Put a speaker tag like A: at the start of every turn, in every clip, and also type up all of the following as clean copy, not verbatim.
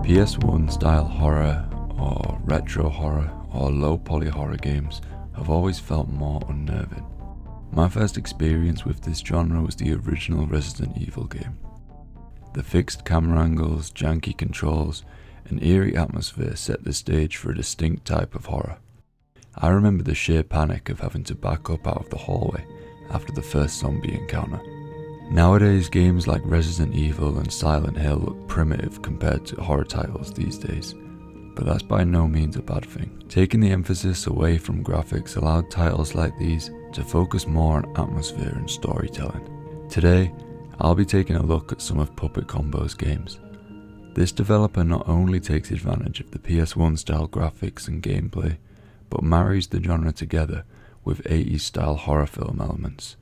A: PS1 style horror, or retro horror, or low poly horror games have always felt more unnerving. My first experience with this genre was the original Resident Evil game. The fixed camera angles, janky controls, and eerie atmosphere set the stage for a distinct type of horror. I remember the sheer panic of having to back up out of the hallway after the first zombie encounter. Nowadays, games like Resident Evil and Silent Hill look primitive compared to horror titles these days, but that's by no means a bad thing. Taking the emphasis away from graphics allowed titles like these to focus more on atmosphere and storytelling. Today, I'll be taking a look at some of Puppet Combo's games. This developer not only takes advantage of the PS1 style graphics and gameplay, but marries the genre together with 80s style horror film elements.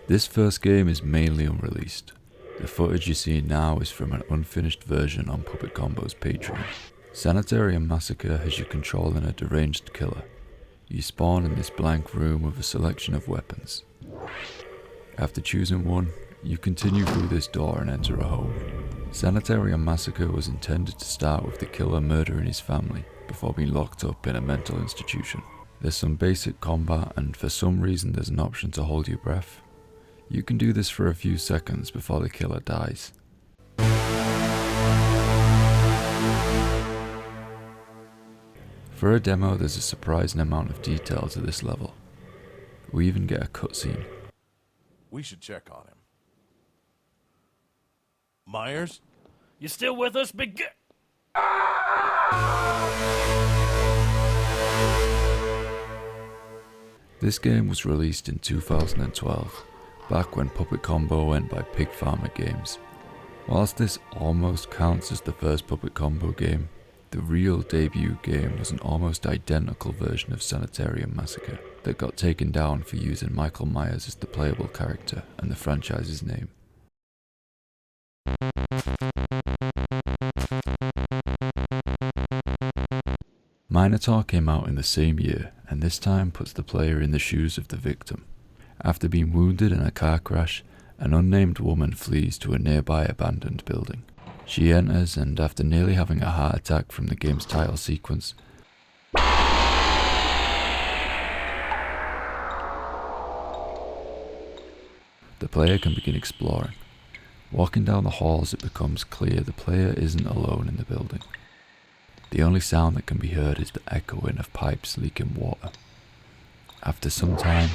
A: This first game is mainly unreleased. The footage you see now is from an unfinished version on Puppet Combo's Patreon. Sanitarium Massacre has you controlling a deranged killer. You spawn in this blank room with a selection of weapons. After choosing one, you continue through this door and enter a home. Sanitarium Massacre was intended to start with the killer murdering his family before being locked up in a mental institution. There's some basic combat, and for some reason there's an option to hold your breath. You can do this for a few seconds before the killer dies. For a demo, there's a surprising amount of detail to this level. We even get a cutscene.
B: We should check on him. Myers?
C: You still with us, big
A: This game was released in 2012. Back when Puppet Combo went by Pig Farmer Games. Whilst this almost counts as the first Puppet Combo game, the real debut game was an almost identical version of Sanitarium Massacre that got taken down for using Michael Myers as the playable character and the franchise's name. Minotaur came out in the same year, and this time puts the player in the shoes of the victim. After being wounded in a car crash, an unnamed woman flees to a nearby abandoned building. She enters, and after nearly having a heart attack from the game's title sequence, the player can begin exploring. Walking down the halls, it becomes clear the player isn't alone in the building. The only sound that can be heard is the echoing of pipes leaking water. After some time,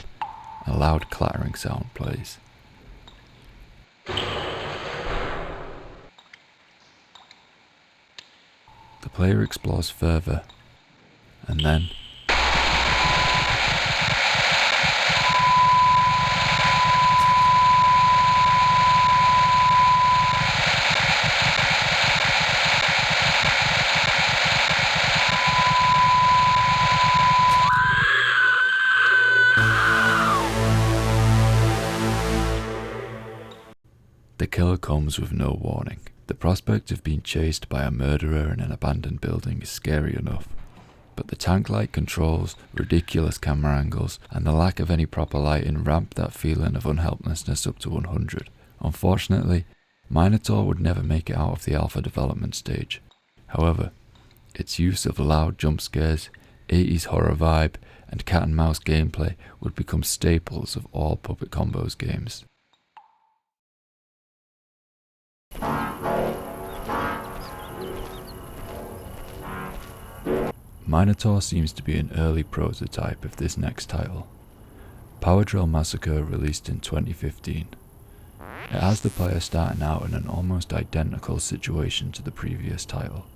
A: a loud clattering sound plays. The player explores further, and then the killer comes with no warning. The prospect of being chased by a murderer in an abandoned building is scary enough, but the tank-like controls, ridiculous camera angles, and the lack of any proper lighting ramp that feeling of unhelplessness up to 100. Unfortunately, Minotaur would never make it out of the alpha development stage. However, its use of loud jump scares, 80s horror vibe, and cat and mouse gameplay would become staples of all Puppet Combo's games. Minotaur seems to be an early prototype of this next title. Power Drill Massacre released in 2015. It has the player starting out in an almost identical situation to the previous title.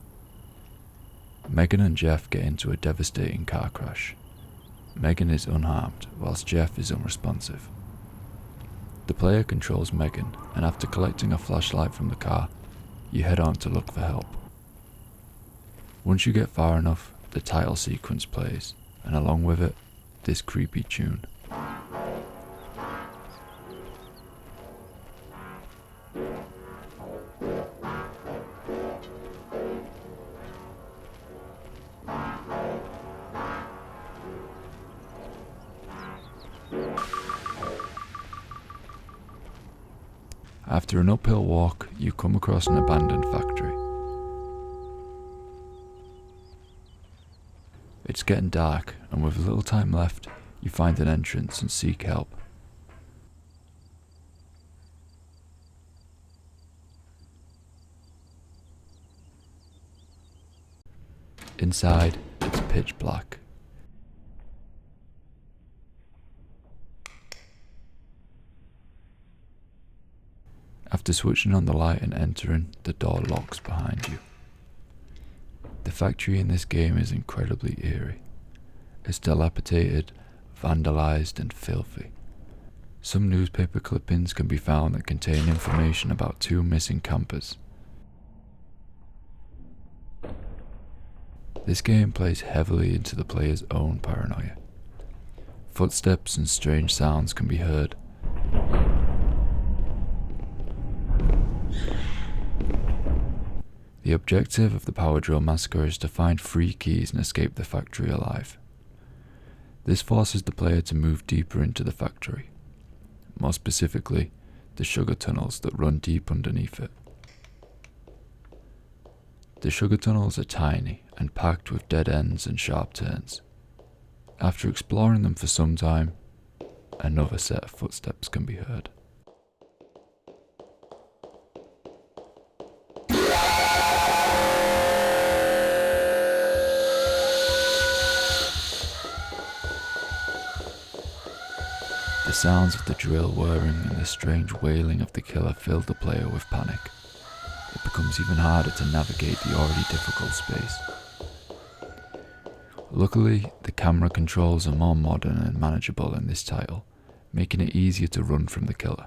A: Megan and Jeff get into a devastating car crash. Megan is unharmed, whilst Jeff is unresponsive. The player controls Megan, and after collecting a flashlight from the car, you head on to look for help. Once you get far enough, the title sequence plays, and along with it, this creepy tune. After an uphill walk, you come across an abandoned factory. It's getting dark, and with little time left, you find an entrance and seek help. Inside, it's pitch black. After switching on the light and entering, the door locks behind you. The factory in this game is incredibly eerie. It's dilapidated, vandalized, and filthy. Some newspaper clippings can be found that contain information about 2 missing campers. This game plays heavily into the player's own paranoia. Footsteps and strange sounds can be heard. The objective of the Power Drill Massacre is to find 3 keys and escape the factory alive. This forces the player to move deeper into the factory, more specifically, the sugar tunnels that run deep underneath it. The sugar tunnels are tiny and packed with dead ends and sharp turns. After exploring them for some time, another set of footsteps can be heard. The sounds of the drill whirring and the strange wailing of the killer fill the player with panic. It becomes even harder to navigate the already difficult space. Luckily, the camera controls are more modern and manageable in this title, making it easier to run from the killer.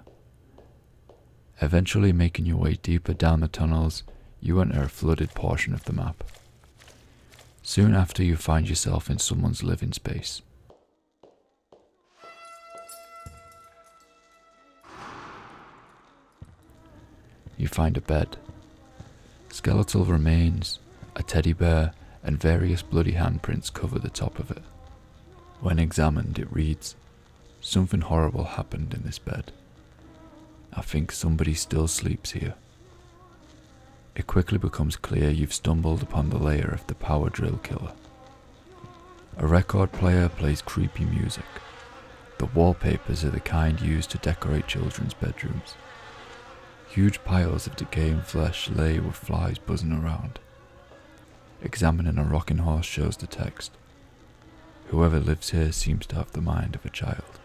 A: Eventually making your way deeper down the tunnels, you enter a flooded portion of the map. Soon after, you find yourself in someone's living space. You find a bed. Skeletal remains, a teddy bear, and various bloody handprints cover the top of it. When examined, it reads, "Something horrible happened in this bed. I think somebody still sleeps here." It quickly becomes clear you've stumbled upon the lair of the Power Drill Killer. A record player plays creepy music. The wallpapers are the kind used to decorate children's bedrooms. Huge piles of decaying flesh lay with flies buzzing around. Examining a rocking horse shows the text, "Whoever lives here seems to have the mind of a child."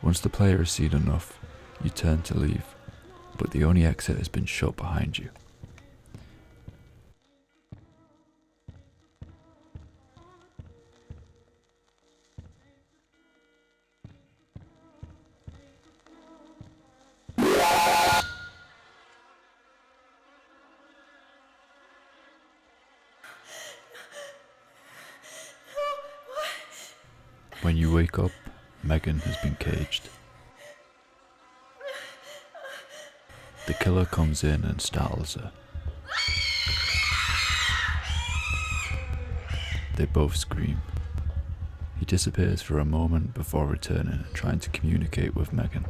A: Once the player has seen enough, you turn to leave, but the only exit has been shut behind you. When you wake up, Megan has been caged. The killer comes in and startles her. They both scream. He disappears for a moment before returning and trying to communicate with Megan.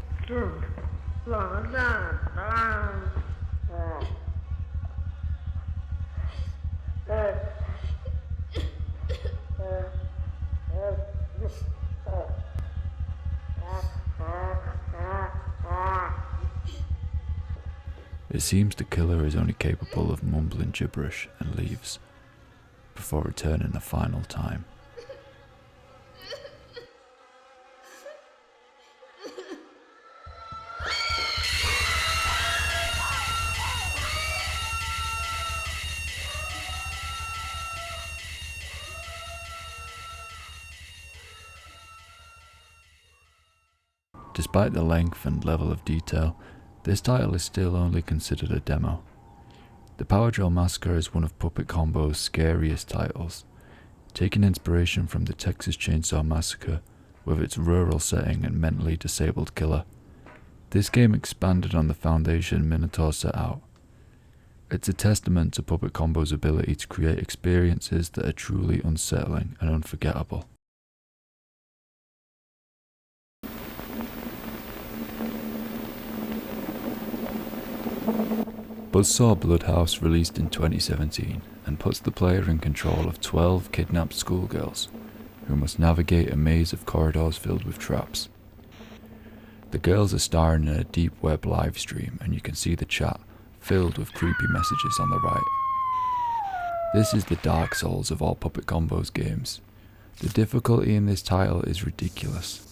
A: It seems the killer is only capable of mumbling gibberish and leaves, before returning a final time. Despite the length and level of detail, this title is still only considered a demo. The Power Drill Massacre is one of Puppet Combo's scariest titles, taking inspiration from the Texas Chainsaw Massacre with its rural setting and mentally disabled killer. This game expanded on the foundation Minotaur set out. It's a testament to Puppet Combo's ability to create experiences that are truly unsettling and unforgettable. Buzzsaw Bloodhouse released in 2017 and puts the player in control of 12 kidnapped schoolgirls who must navigate a maze of corridors filled with traps. The girls are starring in a deep web live stream, and you can see the chat filled with creepy messages on the right. This is the Dark Souls of all Puppet Combos games. The difficulty in this title is ridiculous.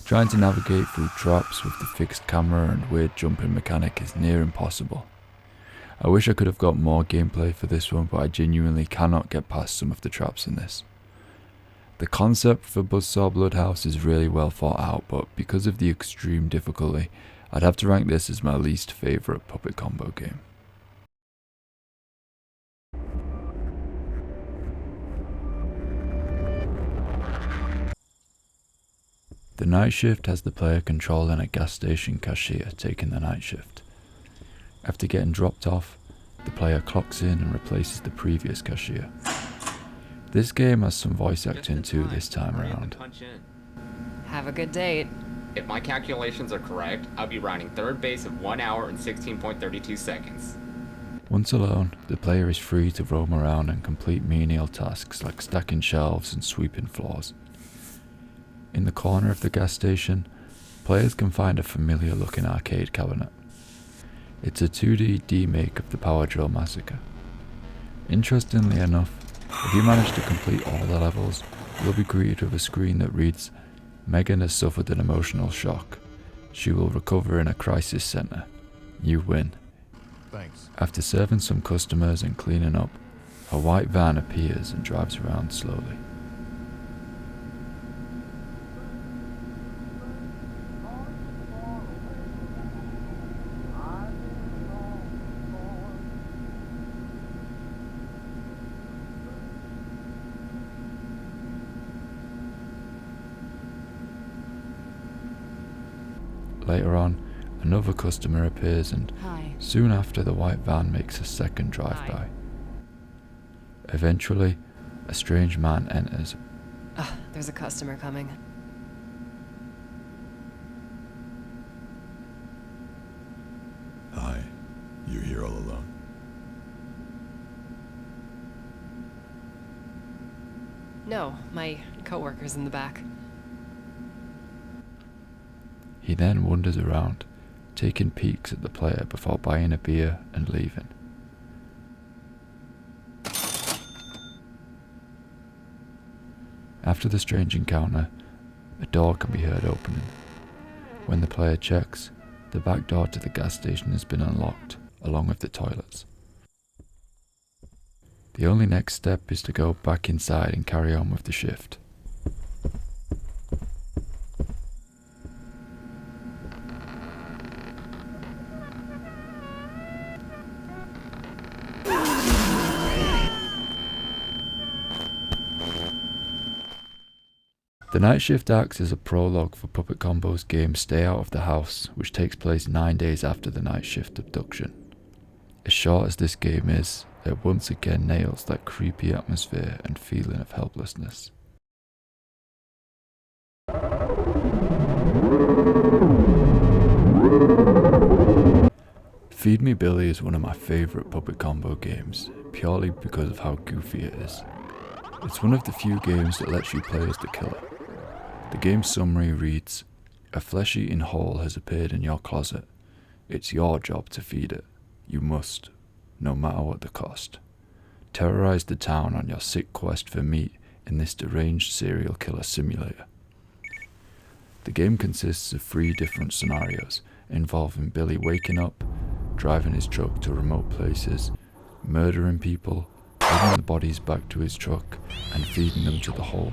A: Trying to navigate through traps with the fixed camera and weird jumping mechanic is near impossible. I wish I could have got more gameplay for this one, but I genuinely cannot get past some of the traps in this. The concept for Buzzsaw Bloodhouse is really well thought out, but because of the extreme difficulty, I'd have to rank this as my least favourite Puppet Combo game. The night shift has the player controlling a gas station cashier taking the night shift. After getting dropped off, the player clocks in and replaces the previous cashier. This game has some voice acting too this time around.
D: Have a good date.
E: If my calculations are correct, I'll be rounding third base of 1 hour and 16.32 seconds.
A: Once alone, the player is free to roam around and complete menial tasks like stacking shelves and sweeping floors. In the corner of the gas station, players can find a familiar looking arcade cabinet. It's a 2D remake of the Power Drill Massacre. Interestingly enough, if you manage to complete all the levels, you'll be greeted with a screen that reads, "Megan has suffered an emotional shock. She will recover in a crisis center. You win."
B: Thanks.
A: After serving some customers and cleaning up, a white van appears and drives around slowly. Later on, another customer appears and
D: Hi.
A: soon after the white van makes a second drive-by. Eventually, a strange man enters.
D: There's a customer coming.
F: Hi. You here all alone?
D: No, my coworker's in the back.
A: He then wanders around, taking peeks at the player before buying a beer and leaving. After the strange encounter, a door can be heard opening. When the player checks, the back door to the gas station has been unlocked, along with the toilets. The only next step is to go back inside and carry on with the shift. The night shift acts as a prologue for Puppet Combo's game Stay Out of the House, which takes place 9 days after the night shift abduction. As short as this game is, it once again nails that creepy atmosphere and feeling of helplessness. Feed Me Billy is one of my favourite Puppet Combo games, purely because of how goofy it is. It's one of the few games that lets you play as the killer. The game's summary reads, "A flesh-eating hole has appeared in your closet. It's your job to feed it. You must, no matter what the cost. Terrorize the town on your sick quest for meat in this deranged serial killer simulator." The game consists of 3 different scenarios, involving Billy waking up, driving his truck to remote places, murdering people, bringing the bodies back to his truck, and feeding them to the hole.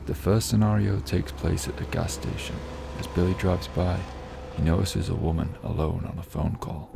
A: The first scenario takes place at the gas station. As Billy drives by, he notices a woman alone on a phone call.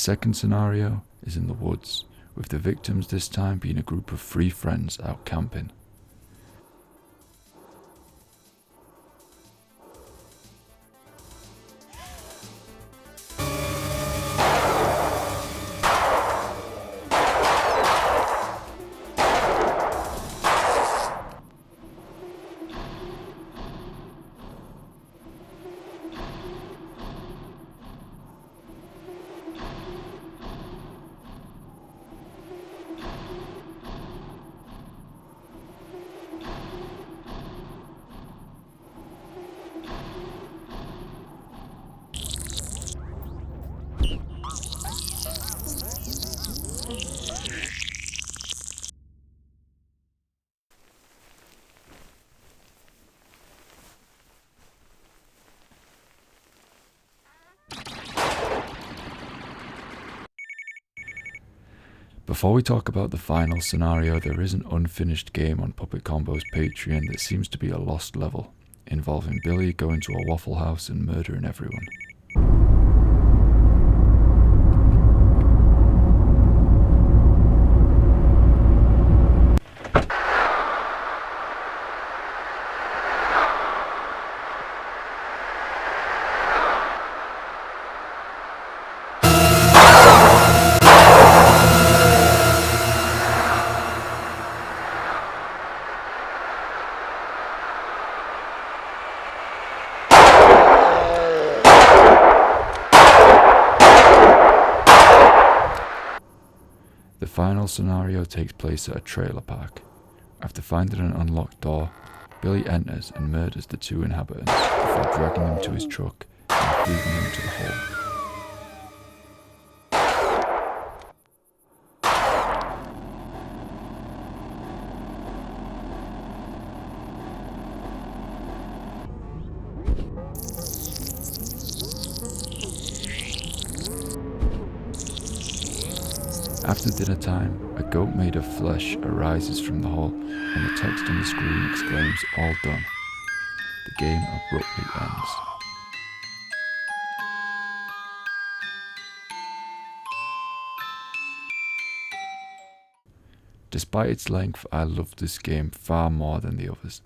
A: second scenario is in the woods, with the victims this time being a group of 3 friends out camping. Before we talk about the final scenario, there is an unfinished game on Puppet Combo's Patreon that seems to be a lost level, involving Billy going to a Waffle House and murdering everyone. The final scenario takes place at a trailer park. After finding an unlocked door, Billy enters and murders the 2 inhabitants before dragging them to his truck and feeding them to the hole. After dinner time, a goat made of flesh arises from the hole, and the text on the screen exclaims, "All done." The game abruptly ends. Despite its length, I love this game far more than the others.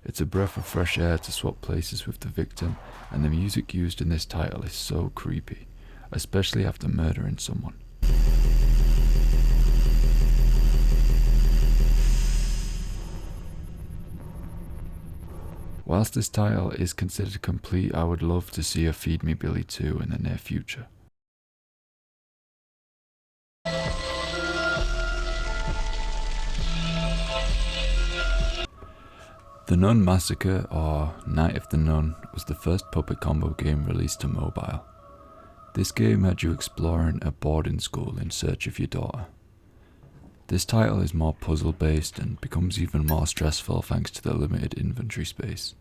A: It's a breath of fresh air to swap places with the victim, and the music used in this title is so creepy, especially after murdering someone. Whilst this title is considered complete, I would love to see a Feed Me Billy 2 in the near future. The Nun Massacre, or Night of the Nun, was the first Puppet Combo game released to mobile. This game had you exploring a boarding school in search of your daughter. This title is more puzzle based and becomes even more stressful thanks to the limited inventory space.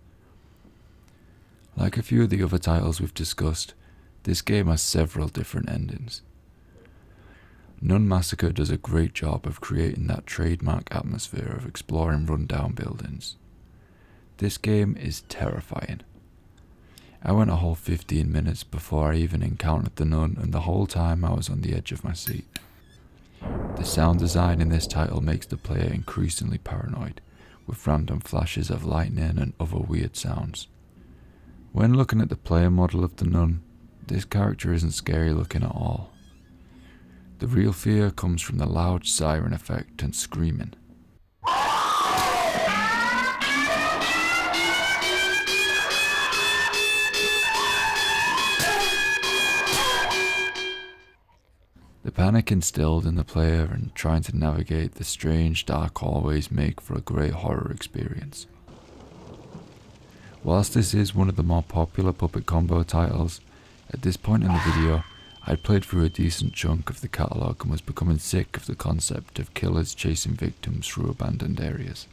A: Like a few of the other titles we've discussed, this game has several different endings. Nun Massacre does a great job of creating that trademark atmosphere of exploring rundown buildings. This game is terrifying. I went a whole 15 minutes before I even encountered the nun, and the whole time I was on the edge of my seat. The sound design in this title makes the player increasingly paranoid, with random flashes of lightning and other weird sounds. When looking at the player model of the nun, this character isn't scary looking at all. The real fear comes from the loud siren effect and screaming. The panic instilled in the player and trying to navigate the strange dark hallways make for a great horror experience. Whilst this is one of the more popular Puppet Combo titles, at this point in the video, I'd played through a decent chunk of the catalogue and was becoming sick of the concept of killers chasing victims through abandoned areas.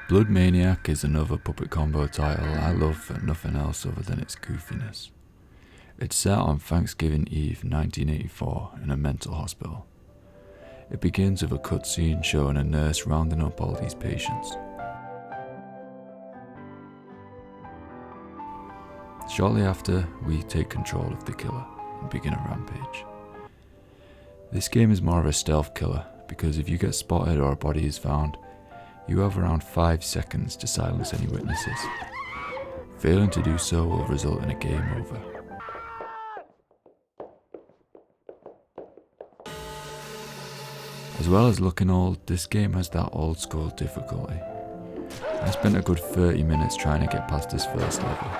A: Blood Maniac is another Puppet Combo title I love for nothing else other than its goofiness. It's set on Thanksgiving Eve 1984 in a mental hospital. It begins with a cutscene showing a nurse rounding up all these patients. Shortly after, we take control of the killer and begin a rampage. This game is more of a stealth killer because if you get spotted or a body is found, you have around 5 seconds to silence any witnesses. Failing to do so will result in a game over. As well as looking old, this game has that old school difficulty. I spent a good 30 minutes trying to get past this first level.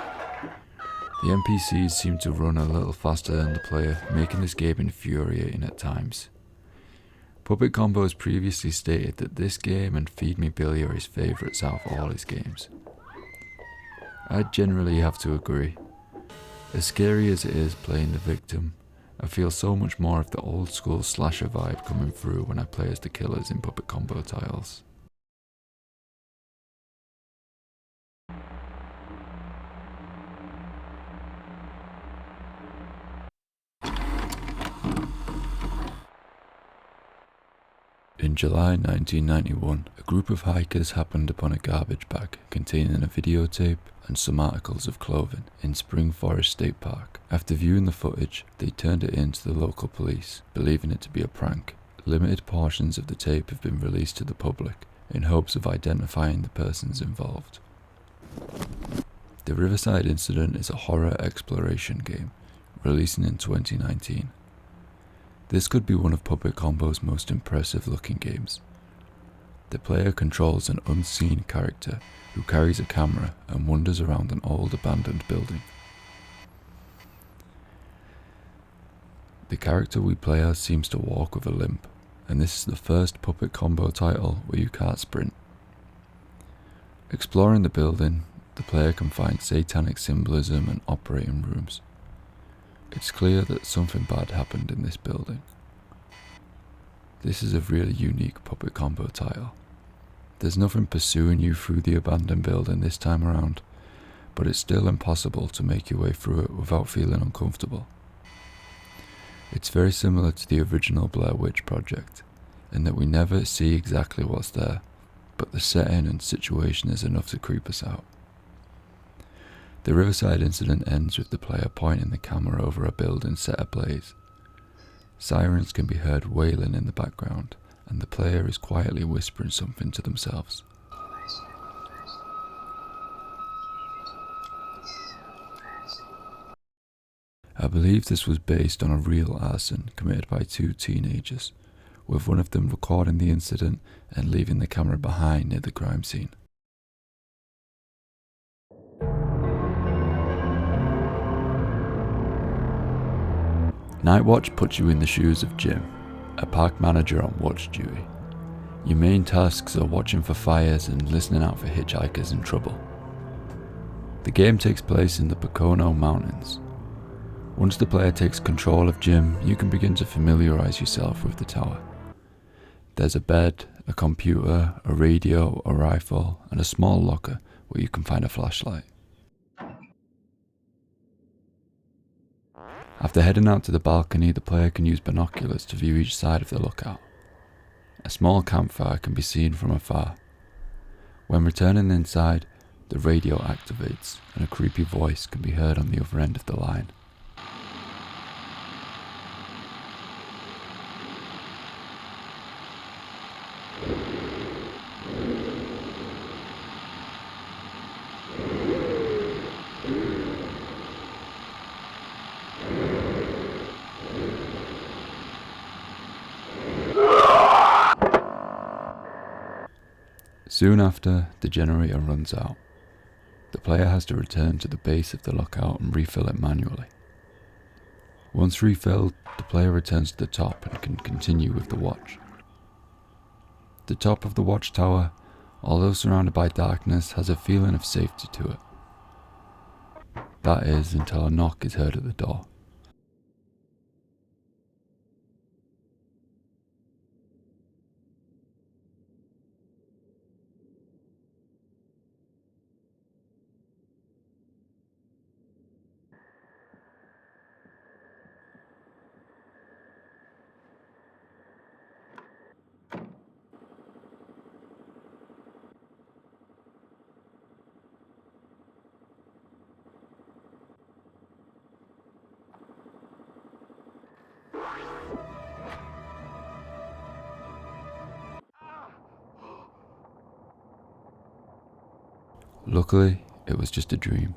A: The NPCs seem to run a little faster than the player, making this game infuriating at times. Puppet Combo has previously stated that this game and Feed Me Billy are his favourites out of all his games. I generally have to agree. As scary as it is playing the victim, I feel so much more of the old school slasher vibe coming through when I play as the killers in Puppet Combo titles. In July 1991, a group of hikers happened upon a garbage bag containing a videotape and some articles of clothing in Spring Forest State Park. After viewing the footage, they turned it in to the local police, believing it to be a prank. Limited portions of the tape have been released to the public in hopes of identifying the persons involved. The Riverside Incident is a horror exploration game, releasing in 2019. This could be one of Puppet Combo's most impressive looking games. The player controls an unseen character who carries a camera and wanders around an old abandoned building. The character we play as seems to walk with a limp, and this is the first Puppet Combo title where you can't sprint. Exploring the building, the player can find satanic symbolism and operating rooms. It's clear that something bad happened in this building. This is a really unique Puppet Combo title. There's nothing pursuing you through the abandoned building this time around, but it's still impossible to make your way through it without feeling uncomfortable. It's very similar to the original Blair Witch Project, in that we never see exactly what's there, but the setting and situation is enough to creep us out. The Riverside Incident ends with the player pointing the camera over a building set ablaze. Sirens can be heard wailing in the background, and the player is quietly whispering something to themselves. I believe this was based on a real arson committed by 2 teenagers, with one of them recording the incident and leaving the camera behind near the crime scene. Night Watch puts you in the shoes of Jim, a park manager on watch duty. Your main tasks are watching for fires and listening out for hitchhikers in trouble. The game takes place in the Pocono Mountains. Once the player takes control of Jim, you can begin to familiarize yourself with the tower. There's a bed, a computer, a radio, a rifle, and a small locker where you can find a flashlight. After heading out to the balcony, the player can use binoculars to view each side of the lookout. A small campfire can be seen from afar. When returning inside, the radio activates and a creepy voice can be heard on the other end of the line. Soon after, the generator runs out. The player has to return to the base of the lookout and refill it manually. Once refilled, the player returns to the top and can continue with the watch. The top of the watchtower, although surrounded by darkness, has a feeling of safety to it. That is, until a knock is heard at the door. Luckily, it was just a dream.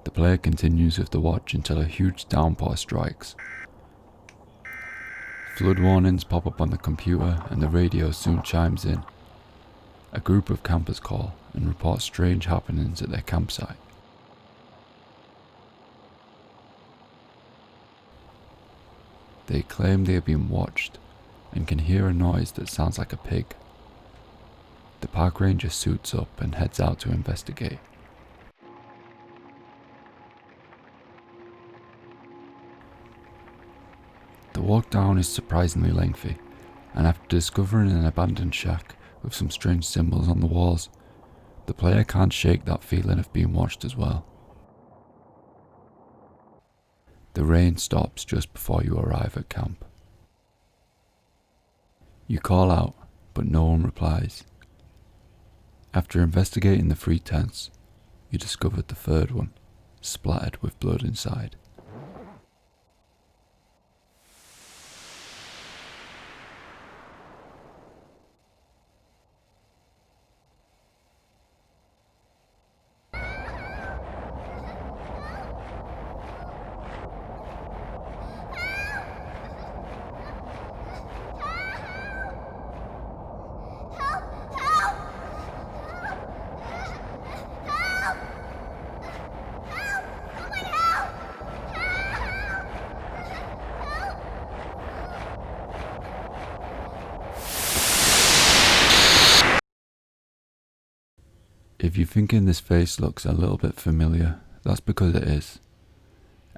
A: The player continues with the watch until a huge downpour strikes. Flood warnings pop up on the computer and the radio soon chimes in. A group of campers call and report strange happenings at their campsite. They claim they are being watched and can hear a noise that sounds like a pig. The park ranger suits up and heads out to investigate. The walk down is surprisingly lengthy, and after discovering an abandoned shack with some strange symbols on the walls, the player can't shake that feeling of being watched as well. The rain stops just before you arrive at camp. You call out, but no one replies. After investigating the 3 tents, you discovered the 3rd one, splattered with blood inside. If you're thinking this face looks a little bit familiar, that's because it is.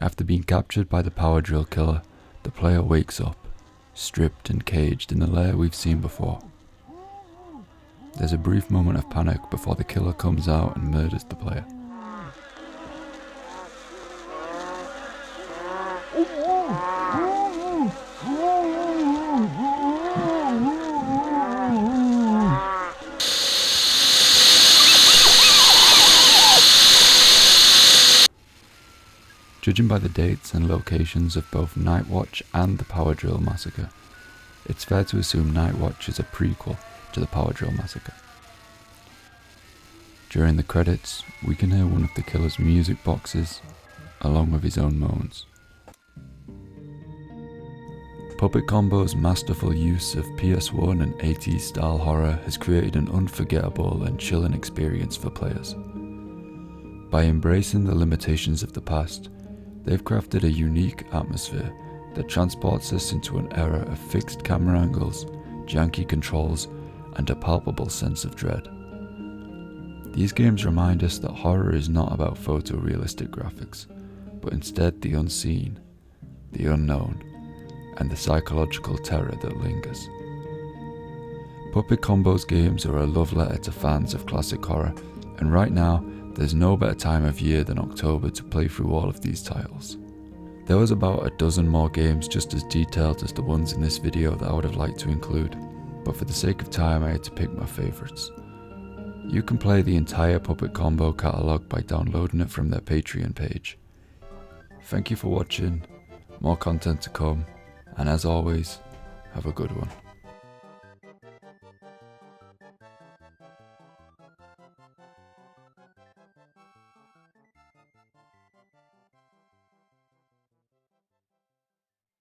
A: After being captured by the power drill killer, the player wakes up, stripped and caged in the lair we've seen before. There's a brief moment of panic before the killer comes out and murders the player. Judging by the dates and locations of both Night Watch and the Power Drill Massacre, it's fair to assume Night Watch is a prequel to the Power Drill Massacre. During the credits, we can hear one of the killer's music boxes, along with his own moans. Puppet Combo's masterful use of PS1 and 80s style horror has created an unforgettable and chilling experience for players. By embracing the limitations of the past, they've crafted a unique atmosphere that transports us into an era of fixed camera angles, janky controls, and a palpable sense of dread. These games remind us that horror is not about photorealistic graphics, but instead the unseen, the unknown, and the psychological terror that lingers. Puppet Combo's games are a love letter to fans of classic horror, and right now, there's no better time of year than October to play through all of these titles. There was about a dozen more games just as detailed as the ones in this video that I would have liked to include, but for the sake of time I had to pick my favourites. You can play the entire Puppet Combo catalogue by downloading it from their Patreon page. Thank you for watching, more content to come, and as always, have a good one.